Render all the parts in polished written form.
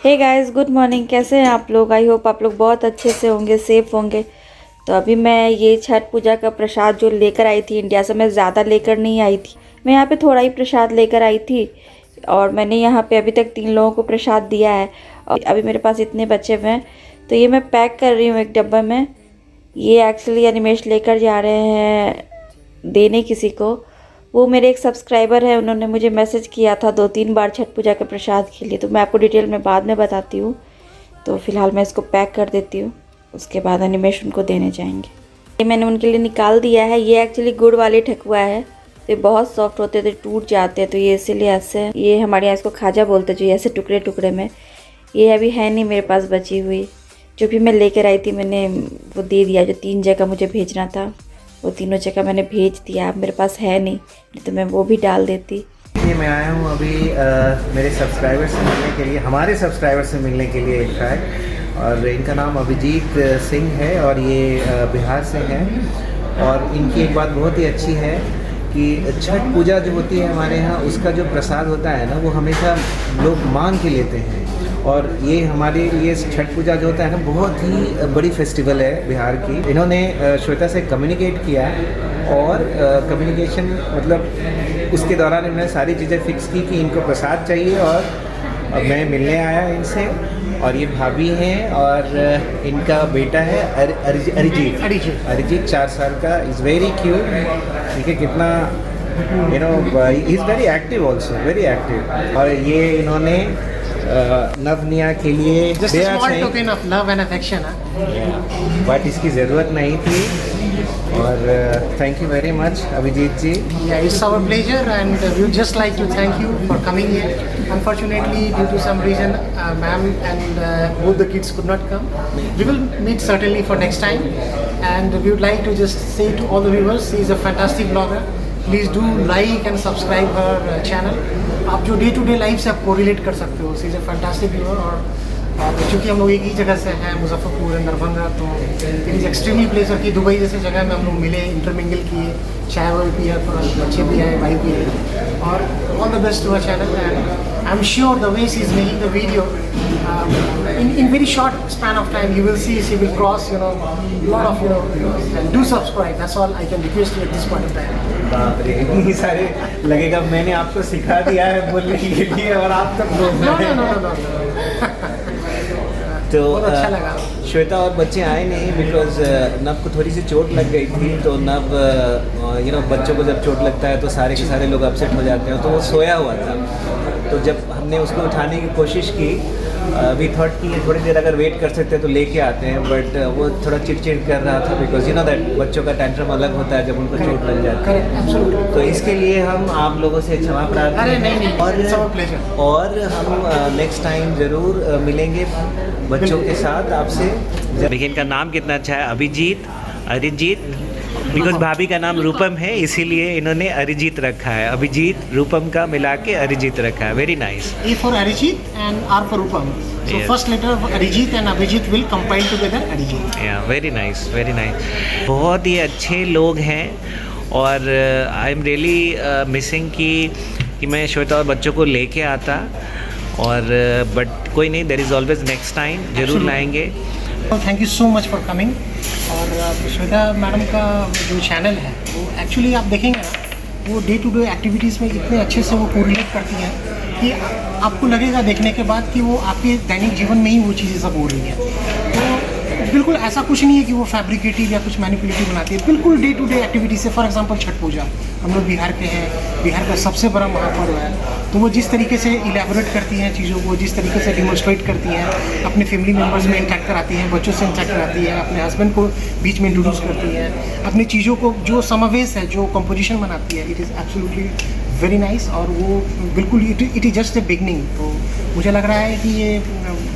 Hey guys, good morning. कैसे हैं आप लोग? आई होप आप लोग बहुत अच्छे से होंगे, सेफ़ होंगे। तो अभी मैं ये छठ पूजा का प्रसाद जो लेकर आई थी इंडिया से, मैं ज़्यादा लेकर नहीं आई थी, मैं यहाँ पे थोड़ा ही प्रसाद लेकर आई थी। और मैंने यहाँ पे अभी तक 3 लोगों को प्रसाद दिया है और अभी मेरे पास इतने बचे हुए हैं। तो ये मैं पैक कर रही हूँ एक डब्बा में। ये एक्चुअली अनिमेश लेकर जा रहे हैं देने किसी को। वो मेरे एक सब्सक्राइबर है, उन्होंने मुझे मैसेज किया था 2-3 बार छठ पूजा के प्रसाद के लिए। तो मैं आपको डिटेल में बाद में बताती हूँ। तो फ़िलहाल मैं इसको पैक कर देती हूँ, उसके बाद अनिमेश उनको देने जाएंगे। ये मैंने उनके लिए निकाल दिया है। ये एक्चुअली गुड़ वाले ठकुआ है, तो ये बहुत सॉफ्ट होते थे, टूट जाते हैं, तो ये इसीलिए ऐसे। ये हमारे यहाँ इसको खाजा बोलते हैं, जो ऐसे टुकड़े टुकड़े में। ये अभी है नहीं मेरे पास बची हुई, जो भी मैं लेकर आई थी मैंने वो दे दिया। जो 3 जगह मुझे भेजना था वो तीनों जगह मैंने भेज दिया। अब मेरे पास है नहीं तो मैं वो भी डाल देती। ये मैं आया हूँ अभी मेरे सब्सक्राइबर से मिलने के लिए, हमारे सब्सक्राइबर से मिलने के लिए इनफैक्ट। और इनका नाम अभिजीत सिंह है और ये बिहार से हैं। और इनकी एक बात बहुत ही अच्छी है कि छठ पूजा जो होती है हमारे यहाँ, उसका जो प्रसाद होता है ना, वो हमेशा लोग मांग के लेते हैं। और ये हमारे लिए छठ पूजा जो होता है ना, बहुत ही बड़ी फेस्टिवल है बिहार की। इन्होंने श्वेता से कम्युनिकेट किया और कम्युनिकेशन मतलब उसके दौरान इन्होंने सारी चीज़ें फिक्स की कि इनको प्रसाद चाहिए। और मैं मिलने आया इनसे। और ये भाभी हैं और इनका बेटा है अरिजीत 4 साल का। Is very cute. ठीक है, कितना you know is very active also, very active. और ये इन्होंने नवनिया के लिए बट इसकी ज़रूरत नहीं थी। और thank you very much Abhijit ji. It's our pleasure and we would just like to thank you for coming here. Unfortunately, due to some reason, ma'am and both the kids could not come. We will meet certainly for next time, and we would like to just say to all the viewers, she is a fantastic blogger. Please do like and subscribe her channel. आप जो day to day life से आप correlate कर सकते हो। She is a fantastic viewer. और चूँकि हम लोग एक ही जगह से हैं, मुजफ्फरपुर एंड दरभंगा, तो इट इज़ एक्सट्रीमली प्लेजर कि दुबई जैसे जगह में हम लोग मिले, इंटरमिंगल किए, चाय वाय पिया, थोड़ा बच्चे भी आए, भाई भी आए। और all the best to our channel and I am sure the way she is making the video in very short span of time you will see she will cross lot of and do subscribe. That's all I can request you at this point of time. बाप रे, इतनी सारे लगेगा मैंने आपको सिखा दिया है बोलने के लिए और आप तक No. तो बहुत अच्छा लगा। श्वेता और बच्चे आए नहीं बिकॉज नव को थोड़ी सी चोट लग गई थी। तो नव बच्चों को जब चोट लगता है तो सारे के सारे लोग अपसेट हो जाते हैं। तो वो सोया हुआ था। तो जब हमने उसको उठाने की कोशिश की, वी थॉट कि थोड़ी देर अगर वेट कर सकते हैं तो लेके आते हैं। बट वो थोड़ा चिड़चिड़ कर रहा था बिकॉज दैट बच्चों का टेंट्रम अलग होता है जब उनको चोट लग जाती है। तो इसके लिए हम आप लोगों से क्षमा प्रार्थना और हम नेक्स्ट टाइम ज़रूर मिलेंगे बच्चों के साथ आपसे। देखिए इनका नाम कितना अच्छा है, अरिजीत। बिकॉज भाभी का नाम रूपम है इसीलिए इन्होंने अरिजीत रखा है। अभिजीत रूपम का मिला के अरिजीत रखा है। Very nice. A for Arijit and R for Rupam. So first letter of Arijit and Abhijit will combine together Arijit. Yeah, very nice, very nice. बहुत ही अच्छे लोग हैं और आई एम रियली मिसिंग कि मैं श्वेता और बच्चों को लेके आता। और बट कोई नहीं, there is always next time, ज़रूर लाएंगे। Thank you so much for coming. और श्वेता मैडम का जो चैनल है वो एक्चुअली आप देखेंगे ना, वो डे टू डे एक्टिविटीज़ में इतने अच्छे से वो कोरिलेट करती हैं कि आपको लगेगा देखने के बाद कि वो आपके दैनिक जीवन में ही वो चीज़ें सब हो रही हैं। तो बिल्कुल ऐसा कुछ नहीं है कि वो फैब्रिकेटिव या कुछ मैनिपुलेटिव बनाती है। बिल्कुल डे टू डे एक्टिविटीज़ है। फॉर एग्जांपल छठ पूजा, हम लोग बिहार के हैं, बिहार का सबसे बड़ा महापर्व है। तो वो जिस तरीके से इलेबोरेट करती हैं चीज़ों को, जिस तरीके से डिमॉन्स्ट्रेट करती हैं, अपने फैमिली मेम्बर्स में इंटरेक्ट कराती हैं, बच्चों से इंटरेक्ट कराती हैं, अपने हस्बैंड को बीच में इंट्रोड्यूस करती हैं, अपनी चीज़ों को जो समावेश है, जो कंपोजिशन बनाती है, it is absolutely very nice. और वो बिल्कुल it is just a beginning. तो मुझे लग रहा है कि ये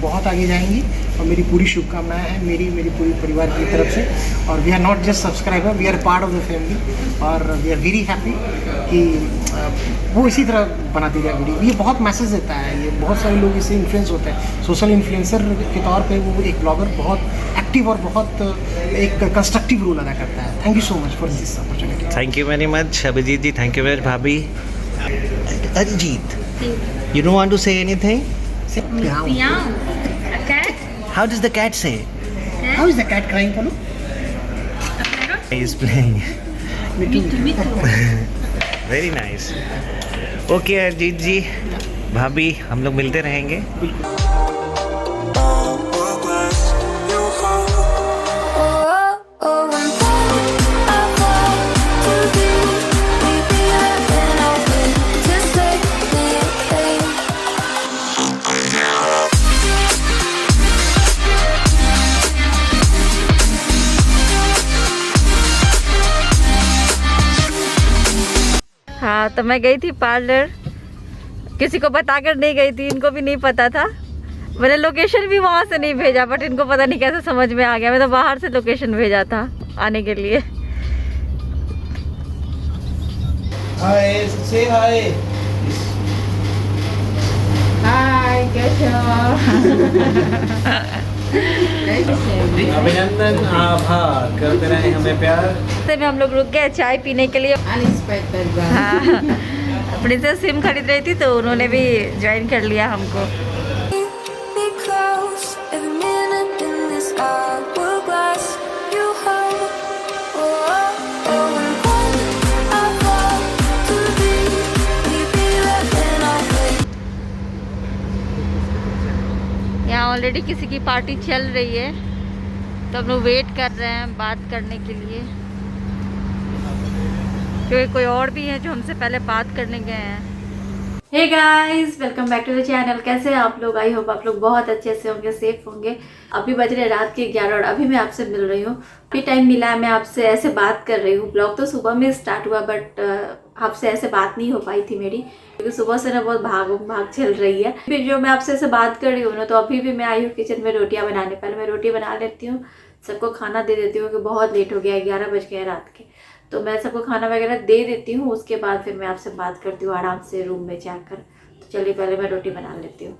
बहुत आगे जाएंगी और मेरी पूरी शुभकामनाएं हैं मेरी पूरी परिवार की तरफ से। और we are not just subscriber, we are part of the family. और वी आर वेरी हैप्पी कि वो इसी तरह बनाती रहे वीडियो। ये बहुत मैसेज देता है, ये बहुत सारे लोग इससे इन्फ्लुएंस होते हैं। सोशल इन्फ्लुएंसर के तौर पे वो एक ब्लॉगर बहुत एक्टिव और बहुत एक कंस्ट्रक्टिव रोल अदा करता है। Thank you so much for this opportunity. Thank you very much Abhijit ji, thank you very भाभी। Arijit, you don't want to say anything? Say meow. Meow. A cat? How does the cat say? How is the cat crying, Tolu? He is playing. Me too. Very nice. Okay Ajit ji, भाभी, हम लोग मिलते रहेंगे. हाँ, तो मैं गई थी पार्लर, किसी को बताकर नहीं गई थी, इनको भी नहीं पता था. मैंने लोकेशन भी वहाँ से नहीं भेजा, बट इनको पता नहीं कैसे समझ में आ गया. मैं तो बाहर से लोकेशन भेजा था आने के लिए. हाय, से हाय. Hi, कैसे हो? अभिनंदन, आभार करते रहे हमें प्यार. से में हम लोग रुक गए चाय पीने के लिए. Unexpected बात. हाँ, अपनी से सिम खरीद रही थी तो उन्होंने भी ज्वाइन कर लिया हमको. यहाँ ऑलरेडी किसी की पार्टी चल रही है, तो हम लोग वेट कर रहे हैं बात करने के लिए, क्योंकि कोई और भी है जो हमसे पहले बात करने गए हैं. Hey guys, welcome back to the channel. कैसे हैं आप लोग? आई होप आप लोग बहुत अच्छे से होंगे, सेफ होंगे. अभी बज रहे रात के 11 और अभी मैं आपसे मिल रही हूँ. फ्री टाइम मिला है, मैं आपसे ऐसे बात कर रही हूँ. ब्लॉग तो सुबह में स्टार्ट हुआ, बट आपसे ऐसे बात नहीं हो पाई थी मेरी, क्योंकि सुबह से ना बहुत भाग चल रही है. फिर जो मैं आपसे ऐसे बात कर रही हूँ ना, तो अभी भी मैं आई हूँ किचन में रोटियाँ बनाने. पहले मैं रोटी बना लेती हूँ, सबको खाना दे देती हूँ, क्योंकि बहुत लेट हो गया है, 11 बज गए रात के. तो मैं सबको खाना वगैरह दे देती हूँ, उसके बाद फिर मैं आपसे बात करती हूँ आराम से रूम में जाकर. तो चलिए पहले मैं रोटी बना लेती हूँ.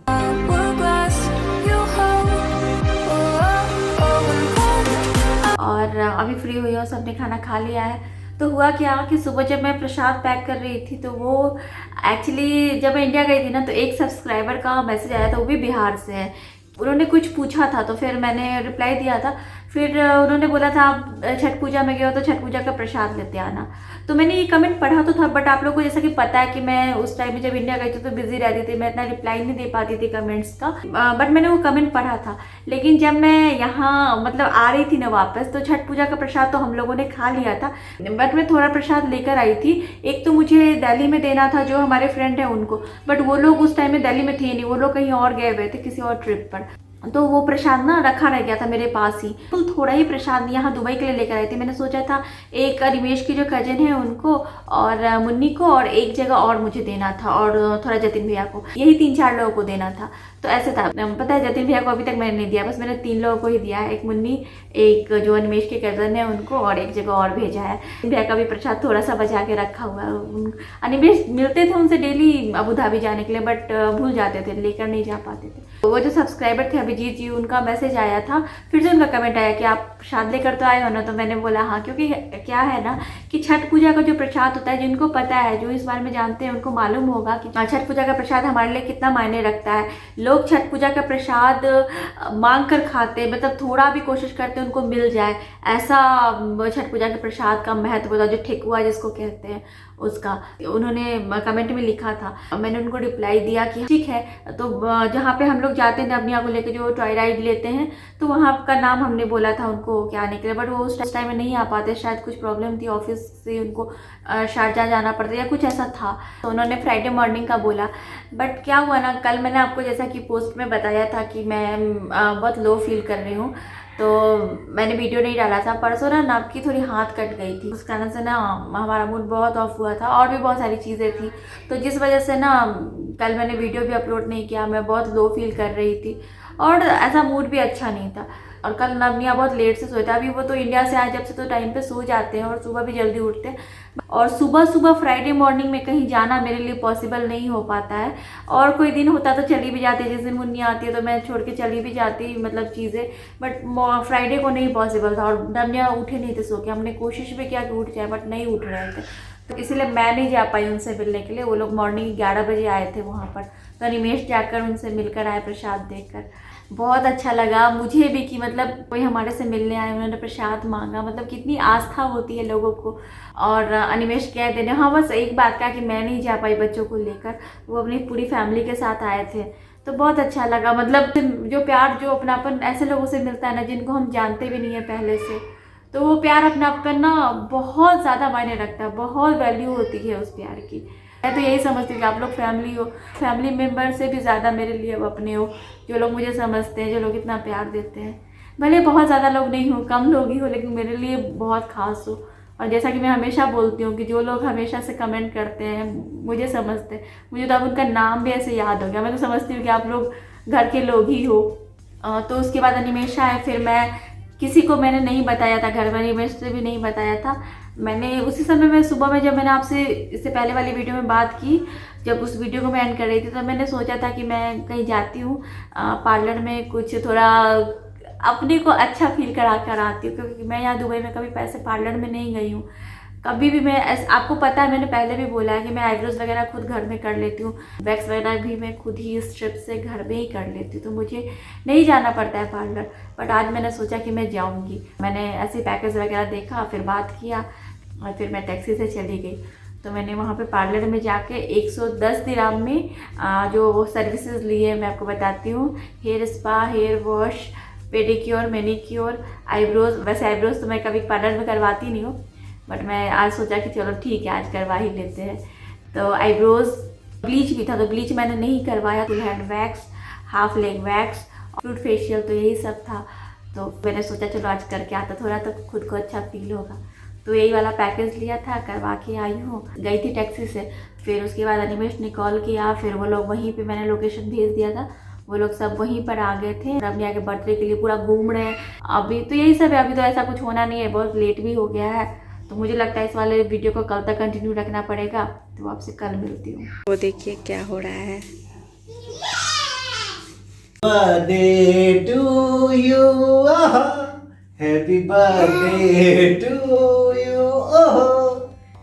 और अभी फ्री हुई हूँ, सबने खाना खा लिया है. तो हुआ क्या कि सुबह जब मैं प्रसाद पैक कर रही थी, तो वो एक्चुअली जब मैं इंडिया गई थी ना, तो एक सब्सक्राइबर का मैसेज आया था, वो भी बिहार से है. उन्होंने कुछ पूछा था, तो फिर मैंने रिप्लाई दिया था. फिर उन्होंने बोला था आप छठ पूजा में गए हो तो छठ पूजा का प्रसाद लेते आना. तो मैंने ये कमेंट पढ़ा तो था, बट आप लोगों को जैसा कि पता है कि मैं उस टाइम में जब इंडिया गई थी तो बिजी रहती थी, मैं इतना रिप्लाई नहीं दे पाती थी कमेंट्स का. बट मैंने वो कमेंट पढ़ा था. लेकिन जब मैं यहाँ मतलब आ रही थी ना वापस, तो छठ पूजा का प्रसाद तो हम लोगों ने खा लिया था, बट मैं थोड़ा प्रसाद लेकर आई थी. एक तो मुझे दिल्ली में देना था, जो हमारे फ्रेंड है उनको, बट वो लोग उस टाइम में दिल्ली में थे नहीं, वो लोग कहीं और गए हुए थे किसी और ट्रिप पर. तो वो प्रसाद ना रखा रह गया था मेरे पास ही. तो थोड़ा ही प्रसाद यहाँ दुबई के लिए लेकर आई थी. मैंने सोचा था एक रिमेश की जो कजन है उनको और मुन्नी को, और एक जगह और मुझे देना था, और थोड़ा जतिन भैया को, यही 3-4 लोगों को देना था. तो ऐसे था. पता है जतिन भैया को अभी तक मैंने नहीं दिया, बस मैंने 3 लोगों को ही दिया है. एक मुन्नी, एक जो अनिमेश के कजन है उनको, और एक जगह और भेजा है. भैया का भी प्रसाद थोड़ा सा बचा के रखा हुआ है. अनिमेश मिलते थे उनसे डेली अबू धाबी जाने के लिए, बट भूल जाते थे, लेकर नहीं जा पाते थे. वो जो सब्सक्राइबर थे अभिजीत जी, उनका मैसेज आया था. फिर से उनका कमेंट आया कि आप प्रसाद लेकर तो आए हो ना. तो मैंने बोला हाँ, क्योंकि क्या है ना कि छठ पूजा का जो प्रसाद होता है, जिनको पता है, जो इस बारे में जानते हैं, उनको मालूम होगा कि छठ पूजा का प्रसाद हमारे लिए कितना मायने रखता है. लोग छठ पूजा का प्रसाद मांग कर खाते, मतलब थोड़ा भी कोशिश करते हैं उनको मिल जाए. ऐसा छठ पूजा के प्रसाद का महत्व होता है, जो ठेकुआ जिसको कहते हैं उसका. उन्होंने कमेंट में लिखा था, मैंने उनको रिप्लाई दिया कि ठीक है. तो जहाँ पे हम लोग जाते हैं नबनिया को लेकर, जो टॉय राइड लेते हैं, तो वहाँ का नाम हमने बोला था उनको क्या आने के लिए, बट वो उस टाइम में नहीं आ पाते. शायद कुछ प्रॉब्लम थी ऑफिस से, उनको शारजाह जाना पड़ता या कुछ ऐसा था. तो उन्होंने फ्राइडे मॉर्निंग का बोला. बट क्या हुआ ना, कल मैंने आपको जैसा कि पोस्ट में बताया था कि मैं बहुत लो फील कर रही हूँ, तो मैंने वीडियो नहीं डाला था. परसों ना नाप की थोड़ी हाथ कट गई थी, उस कारण से ना हमारा मूड बहुत ऑफ हुआ था, और भी बहुत सारी चीज़ें थी. तो जिस वजह से ना कल मैंने वीडियो भी अपलोड नहीं किया. मैं बहुत लो फील कर रही थी, और ऐसा मूड भी अच्छा नहीं था. और कल नवनिया बहुत लेट से सोया था. अभी वो तो इंडिया से आए जब से, तो टाइम पे सो जाते हैं, और सुबह भी जल्दी उठते हैं. और सुबह फ्राइडे मॉर्निंग में कहीं जाना मेरे लिए पॉसिबल नहीं हो पाता है. और कोई दिन होता तो चली भी जाती, जिस दिन मुन्नी आती है तो मैं छोड़ के चली भी जाती, मतलब चीज़ें. बट फ्राइडे को नहीं पॉसिबल था, और नवनिया उठे नहीं थे सो के. हमने कोशिश भी किया कि उठ जाए, बट नहीं उठ रहे थे. तो इसीलिए मैं नहीं जा पाई उनसे मिलने के लिए. वो लोग मॉर्निंग 11 बजे आए थे वहाँ पर, तो अनिमेश जाकर उनसे मिलकर आए प्रसाद देकर। बहुत अच्छा लगा मुझे भी कि मतलब कोई हमारे से मिलने आए, उन्होंने प्रसाद मांगा, मतलब कितनी आस्था होती है लोगों को। और अनिमेश कह देने, हाँ बस एक बात का कि मैं नहीं जा पाई बच्चों को लेकर, वो अपनी पूरी फैमिली के साथ आए थे। तो बहुत अच्छा लगा, मतलब जो प्यार जो अपनापन ऐसे लोगों से मिलता है ना जिनको हम जानते भी नहीं है पहले से, तो वो प्यार अपनापन ना बहुत ज़्यादा मायने रखता है, बहुत वैल्यू होती है उस प्यार की। मैं तो यही समझती हूँ कि आप लोग फैमिली हो, फैमिली मेम्बर से भी ज़्यादा मेरे लिए अब अपने हो, जो लोग मुझे समझते हैं, जो लोग इतना प्यार देते हैं। भले बहुत ज़्यादा लोग नहीं हो, कम लोग ही हो, लेकिन मेरे लिए बहुत खास हो। और जैसा कि मैं हमेशा बोलती हूँ कि जो लोग हमेशा से कमेंट करते हैं, मुझे समझते हैं, मुझे तो अब उनका नाम भी ऐसे याद हो गया। मैं तो समझती हूँ कि आप लोग घर के लोग ही हो। तो उसके बाद अनिमेश आए, फिर मैं किसी को मैंने नहीं बताया था, घर में अनिमेश से भी नहीं बताया था। मैंने उसी समय में सुबह में जब मैंने आपसे इससे पहले वाली वीडियो में बात की, जब उस वीडियो को मैं एंड कर रही थी, तो मैंने सोचा था कि मैं कहीं जाती हूँ पार्लर में, कुछ थोड़ा अपने को अच्छा फील करा कर आती हूँ, क्योंकि मैं यहाँ दुबई में कभी पैसे पार्लर में नहीं गई हूँ कभी भी। मैं आपको पता है, मैंने पहले भी बोला है कि मैं आईब्रोज वगैरह खुद घर में कर लेती हूँ, वैक्स वगैरह भी मैं खुद ही स्ट्रिप से घर में ही कर लेती हूँ, तो मुझे नहीं जाना पड़ता है पार्लर। बट आज मैंने सोचा कि मैं जाऊँगी। मैंने ऐसे पैकेज वगैरह देखा, फिर बात किया और फिर मैं टैक्सी से चली गई। तो मैंने वहाँ पे पार्लर में जाके 110 दिराम में जो सर्विसेज लिए मैं आपको बताती हूँ। Hair spa, hair wash, pedicure, manicure, eyebrows. वैसे आईब्रोज तो मैं कभी पार्लर में करवाती नहीं हूँ, बट मैं आज सोचा कि चलो ठीक है, आज करवा ही लेते हैं। तो आईब्रोज, ब्लीच भी था, तो ब्लीच मैंने नहीं करवाया। Full hand wax, half leg wax, fruit facial, तो यही सब था। तो मैंने सोचा चलो आज करके आता, थोड़ा तो खुद को अच्छा फील होगा। तो यही वाला पैकेज लिया था, करवा के आई हूँ। गई थी टैक्सी से, फिर उसके बाद अनिमेश ने कॉल किया, फिर वो लोग वहीं पे, मैंने लोकेशन भेज दिया था, वो लोग सब वहीं पर आ गए थे। रम्या के बर्थडे के लिए पूरा घूम रहे हैं अभी। तो यही सब है, अभी तो ऐसा कुछ होना नहीं है, बहुत लेट भी हो गया है। तो मुझे लगता है इस वाले वीडियो को कल तक कंटिन्यू रखना पड़ेगा। तो आपसे कल मिलती हूँ। वो देखिए क्या हो रहा है। Birthday to you, happy birthday to you,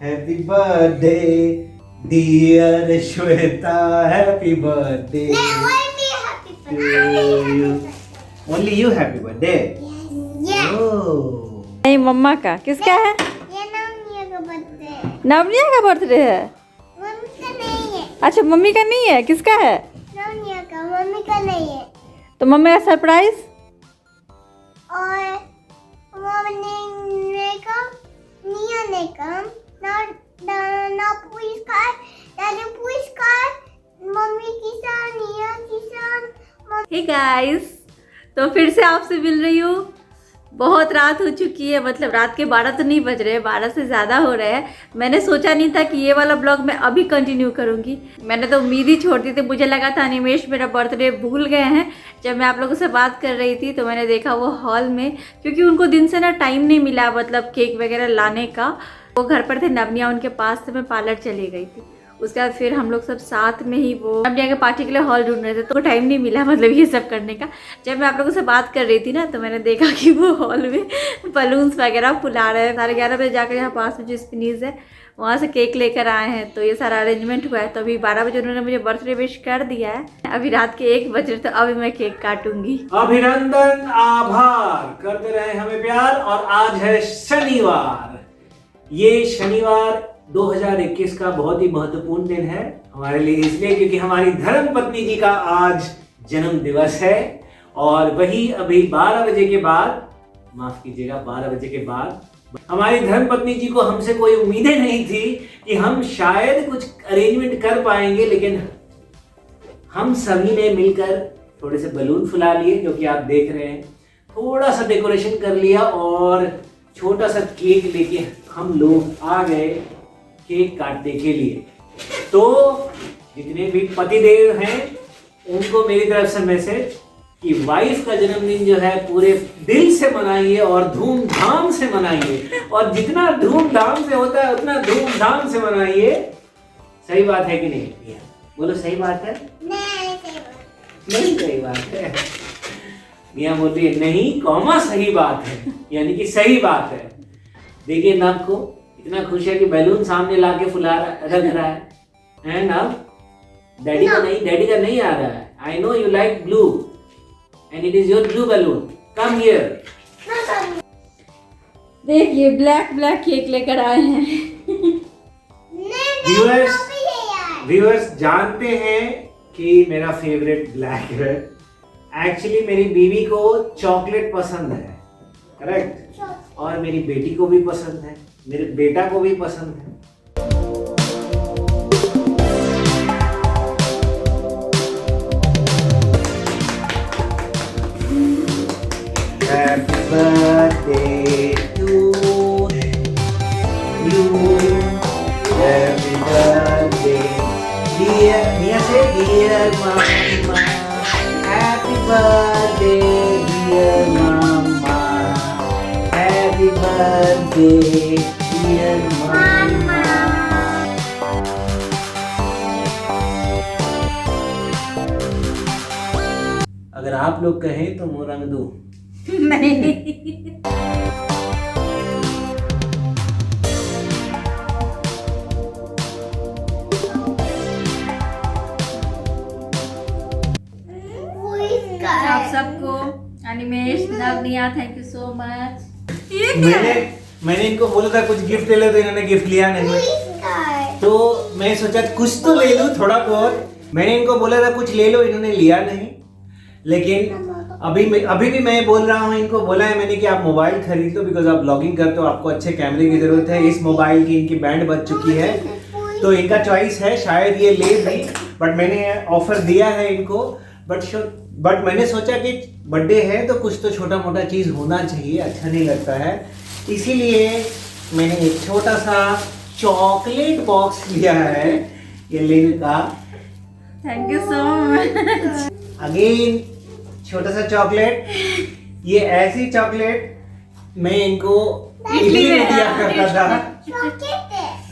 happy birthday dear Shweta, happy birthday to you. Only you happy birthday. नहीं, मम्मा का। किसका है? ये नवनिया का बर्थडे। नवनिया का बर्थडे है? मम्मी का नहीं है। अच्छा, मम्मी का नहीं है, किसका है? नवनिया का, मम्मी का नहीं है। तो मम्मी का सरप्राइज? और मम्मी ने कम, निया ने कम, ना पुरस्कार, दादी पुरस्कार, मम्मी किसान, निया किसान। हे गाइस, तो फिर से आपसे मिल रही हूँ। बहुत रात हो चुकी है, मतलब रात के 12 तो नहीं बज रहे, 12 से ज़्यादा हो रहे हैं। मैंने सोचा नहीं था कि ये वाला ब्लॉग मैं अभी कंटिन्यू करूँगी। मैंने तो उम्मीद ही छोड़ दी थी। मुझे लगा था अनिमेश मेरा बर्थडे भूल गए हैं। जब मैं आप लोगों से बात कर रही थी तो मैंने देखा वो हॉल में, क्योंकि उनको दिन से ना टाइम नहीं मिला, मतलब केक वगैरह लाने का। वो घर पर थे, नवनिया उनके पास से मैं पार्लर चली गई थी। उसके बाद फिर हम लोग सब साथ में ही वो नवनिया के पार्टी के लिए हॉल ढूंढ रहे थे, तो टाइम नहीं मिला मतलब ये सब करने का। जब मैं आप लोगों से बात कर रही थी ना, तो मैंने देखा कि वो हॉल में बलून्स वगैरह फुला रहे हैं। 11:30 बजे जाकर यहाँ पास में जो स्पिनीज है वहाँ से केक लेकर आए हैं। तो ये सारा अरेंजमेंट हुआ है। तो अभी 12 बजे उन्होंने मुझे बर्थडे विश कर दिया है। अभी रात के 1 बज रहे, तो अभी मैं केक काटूंगी। अभिनंदन, आभार, करते रहे हमें प्यार। और आज है शनिवार। ये शनिवार 2021 का बहुत ही महत्वपूर्ण दिन है हमारे लिए, इसलिए क्योंकि हमारी धर्म पत्नी जी का आज जन्म दिवस है। और वही अभी 12 बजे के बाद, माफ कीजिएगा, 12 बजे के बाद हमारी धर्म पत्नी जी को हमसे कोई उम्मीदें नहीं थी कि हम शायद कुछ अरेंजमेंट कर पाएंगे, लेकिन हम सभी ने मिलकर थोड़े से बलून फुला लिए, जो कि आप देख रहे हैं, थोड़ा सा डेकोरेशन कर लिया और छोटा सा केक लेके हम लोग आ गए केक काटने के लिए। तो जितने भी पतिदेव हैं उनको मेरी तरफ से मैसेज कि वाइफ का जन्मदिन जो है पूरे दिल से मनाइए और धूमधाम से मनाइए, और जितना धूमधाम से होता है उतना धूमधाम से मनाइए। सही बात है कि नहीं? बोलो सही बात है? नहीं सही बात है। मियाँ बोलती है नहीं कौमा सही बात है, यानी कि सही बात है। देखिए नव को इतना खुश है कि बैलून सामने लाके फुला रख रहा है नव? डैडी का नहीं आ रहा है. I know you like blue and it is your blue balloon. Come here. देखिए ब्लैक केक लेकर आए हैं. व्यूअर्स जानते हैं कि मेरा फेवरेट ब्लैक है. एक्चुअली मेरी बीवी को चॉकलेट पसंद है, करेक्ट, और मेरी बेटी को भी पसंद है, मेरे बेटा को भी पसंद है. Happy birthday to you. Happy birthday, dear. Mia say dear mama. Happy birthday, dear mama. Happy birthday, dear mama. अगर आप लोग कहें तो मुंह रंग दूं. आप सबको Animesh Navaniya thank you so much. मैंने इनको बोला था कुछ गिफ्ट ले लो तो इन्होंने गिफ्ट लिया नहीं. तो मैं सोचा कुछ तो ले लूं थोड़ा बहुत. मैंने इनको बोला था कुछ ले लो, इन्होंने लिया नहीं. लेकिन अभी भी मैं बोल रहा हूँ, इनको बोला है मैंने कि आप मोबाइल खरीद लो, बिकॉज आप ब्लॉगिंग करते हो, आपको अच्छे कैमरे की जरूरत है. इस मोबाइल की इनकी बैंड बज चुकी है तो इनका चॉइस है, शायद ये ले भी, बट मैंने ऑफर दिया है इनको. बट मैंने सोचा कि बर्थडे है तो कुछ तो छोटा मोटा चीज़ होना चाहिए, अच्छा नहीं लगता है. इसीलिए मैंने एक छोटा सा चॉकलेट बॉक्स लिया है, ये लिन का. Thank you so much. Again छोटा सा चॉकलेट. ये ऐसी चॉकलेट मैं इनको इडली में दिया करता था.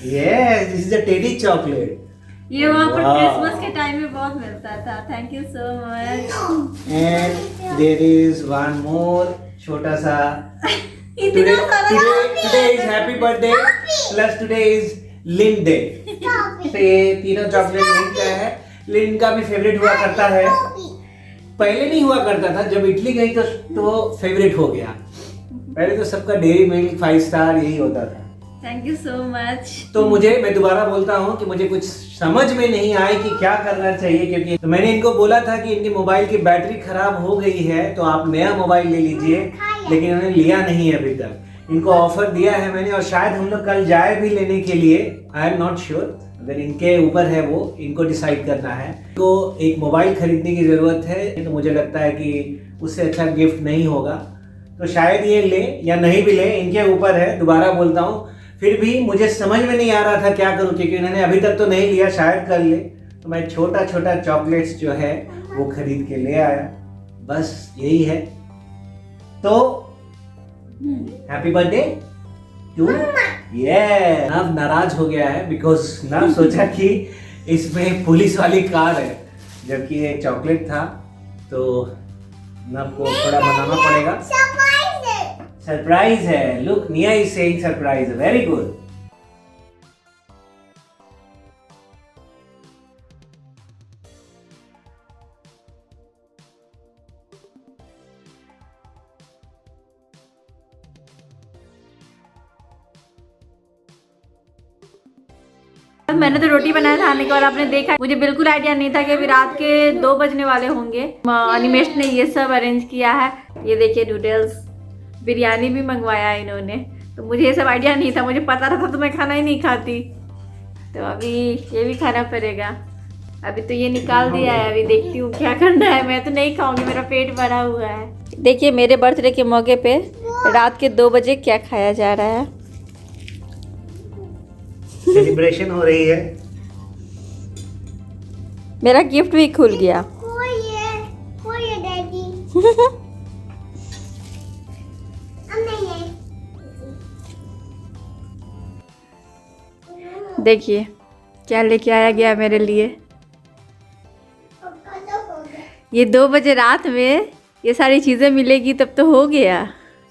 Yes, this is a teddy chocolate. ये वहाँ पर Wow. क्रिसमस के टाइम में बहुत मिलता था. Thank you so much. And there is one more छोटा सा. इतना सारा today is happy birthday plus today is लिन डे. तो ये तीनों चॉकलेट लिन का है. लिन का भी फेवरेट हुआ करता है. पहले नहीं हुआ करता था, जब इटली गई तो फेवरेट हो गया. पहले तो सबका डेयरी मिल्क 5 स्टार यही होता था. Thank you so much. तो मैं दोबारा बोलता हूँ कि मुझे कुछ समझ में नहीं आए कि क्या करना चाहिए, क्योंकि तो मैंने इनको बोला था कि इनकी मोबाइल की बैटरी खराब हो गई है तो आप नया मोबाइल ले लीजिए, लेकिन उन्होंने लिया नहीं है अभी तक. इनको ऑफर दिया है मैंने, और शायद हम लोग कल जाए भी लेने के लिए. आई एम नॉट श्योर, अगर इनके ऊपर है वो, इनको डिसाइड करना है. तो एक मोबाइल खरीदने की ज़रूरत है, तो मुझे लगता है कि उससे अच्छा गिफ्ट नहीं होगा. तो शायद ये ले या नहीं भी ले, इनके ऊपर है. दोबारा बोलता हूँ, फिर भी मुझे समझ में नहीं आ रहा था क्या करूँ, क्योंकि इन्होंने अभी तक तो नहीं लिया, शायद कर ले. तो मैं छोटा छोटा चॉकलेट्स जो है वो खरीद के ले आया. बस यही है. तो हैप्पी बर्थडे टू. ये नव नाराज हो गया है बिकॉज नव सोचा कि इसमें पुलिस वाली कार है, जबकि ये चॉकलेट था. तो नव को थोड़ा बनाना पड़ेगा. सरप्राइज है. लुक, निया is saying surprise. Very good. मैंने तो रोटी बनाया था आने के बाद. आपने देखा, मुझे बिल्कुल आइडिया नहीं था कि अभी रात के 2 बजने वाले होंगे. अनिमेश ने ये सब अरेंज किया है. ये देखिए नूडल्स, बिरयानी भी मंगवाया है इन्होंने. तो मुझे ये सब आइडिया नहीं था. मुझे पता रहता तो मैं खाना ही नहीं खाती. तो अभी ये भी खाना पड़ेगा. अभी तो ये निकाल दिया है, अभी देखती हूँ क्या करना है. मैं तो नहीं खाऊंगी, मेरा पेट भरा हुआ है. देखिए मेरे बर्थडे के मौके पे रात के 2 बजे क्या खाया जा रहा है. सेलिब्रेशन हो रही है. मेरा गिफ्ट भी खुल गया. कोई है डैडी. देखिए क्या लेके आया गया मेरे लिए. ये 2 बजे रात में ये सारी चीज़ें मिलेगी तब तो हो गया.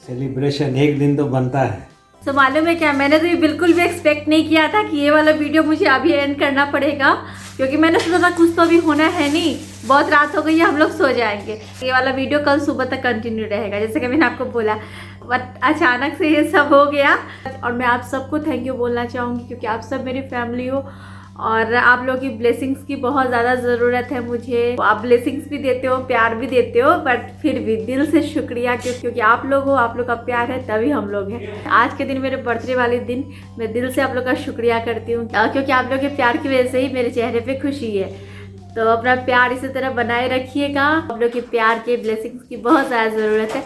सेलिब्रेशन एक दिन तो बनता है. तो मालूम है क्या, मैंने तो ये बिल्कुल भी एक्सपेक्ट नहीं किया था कि ये वाला वीडियो मुझे अभी एंड करना पड़ेगा, क्योंकि मैंने सोचा था कुछ तो अभी होना है नहीं, बहुत रात हो गई है, हम लोग सो जाएंगे। ये वाला वीडियो कल सुबह तक कंटिन्यू रहेगा, जैसे कि मैंने आपको बोला। बट अचानक से ये सब हो गया, और मैं आप सबको थैंक यू बोलना चाहूँगी, क्योंकि आप सब मेरी फैमिली हो और आप लोगों की ब्लेसिंग्स की बहुत ज़्यादा ज़रूरत है मुझे। आप ब्लेसिंग्स भी देते हो, प्यार भी देते हो, बट फिर भी दिल से शुक्रिया, क्योंकि आप लोग हो, आप लोग का प्यार है तभी हम लोग हैं। आज के दिन, मेरे बर्थडे वाले दिन, मैं दिल से आप लोग का शुक्रिया करती हूँ, क्योंकि आप लोग के प्यार की वजह से ही मेरे चेहरे पे खुशी है। तो अपना प्यार इसी तरह बनाए रखिएगा, आप लोग के प्यार के ब्लेसिंग्स की बहुत ज़्यादा ज़रूरत है।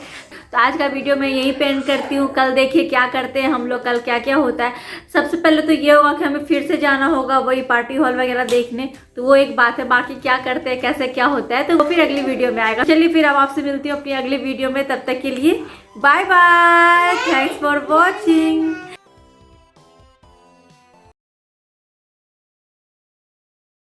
तो आज का वीडियो मैं यहीं पे एंड करती हूँ। कल देखिए क्या करते हैं हम लोग, कल क्या क्या होता है। सबसे पहले तो ये होगा कि हमें फिर से जाना होगा वही पार्टी हॉल वगैरह देखने, तो वो एक बात है। बाकी क्या करते हैं, कैसे क्या होता है, तो वो फिर अगली वीडियो में आएगा। चलिए फिर अब आपसे मिलती हूँ अपनी अगली वीडियो में, तब तक के लिए bye bye, thanks for watching.